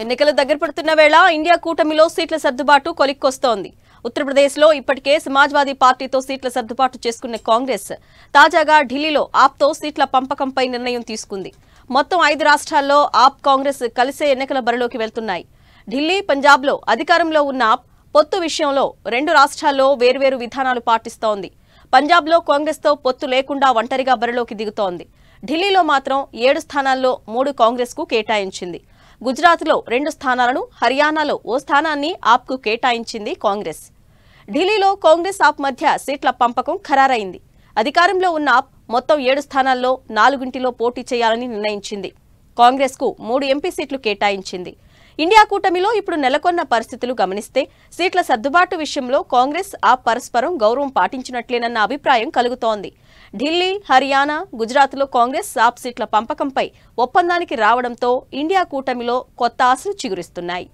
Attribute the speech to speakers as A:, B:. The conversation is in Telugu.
A: ఎన్నికలు దగ్గర పడుతున్న వేళ ఇండియా కూటమిలో సీట్ల సర్దుబాటు కొలిక్కొస్తోంది. ఉత్తరప్రదేశ్లో ఇప్పటికే సమాజ్వాదీ పార్టీతో సీట్ల సర్దుబాటు చేసుకున్న కాంగ్రెస్ తాజాగా ఢిల్లీలో ఆప్తో సీట్ల పంపకంపై నిర్ణయం తీసుకుంది. మొత్తం 5 రాష్ట్రాల్లో ఆప్ కాంగ్రెస్ కలిసే ఎన్నికల బరిలోకి వెళ్తున్నాయి. ఢిల్లీ, పంజాబ్లో అధికారంలో ఉన్న ఆప్ పొత్తు విషయంలో 2 రాష్ట్రాల్లో వేర్వేరు విధానాలు పాటిస్తోంది. పంజాబ్లో కాంగ్రెస్తో పొత్తు లేకుండా ఒంటరిగా బరిలోకి దిగుతోంది. ఢిల్లీలో మాత్రం 7 స్థానాల్లో 3 కాంగ్రెస్కు కేటాయించింది. గుజరాత్లో 2 స్థానాలను, హర్యానాలో ఓ స్థానాన్ని ఆప్కు కేటాయించింది కాంగ్రెస్. ఢిల్లీలో కాంగ్రెస్ ఆప్ మధ్య సీట్ల పంపకం ఖరారైంది. అధికారంలో ఉన్న ఆప్ మొత్తం 7 స్థానాల్లో 4 పోటీ చేయాలని నిర్ణయించింది. కాంగ్రెస్కు 3 ఎంపీ సీట్లు కేటాయించింది. ఇండియా కూటమిలో ఇప్పుడు నెలకొన్న పరిస్థితులు గమనిస్తే సీట్ల సర్దుబాటు విషయంలో కాంగ్రెస్ ఆప్ పరస్పరం గౌరవం పాటించినట్లేనన్న అభిప్రాయం కలుగుతోంది. ఢిల్లీ, హర్యానా, గుజరాత్లో కాంగ్రెస్ ఆప్ సీట్ల పంపకంపై ఒప్పందానికి రావడంతో ఇండియా కూటమిలో కొత్త ఆశలు చిగురిస్తున్నాయి.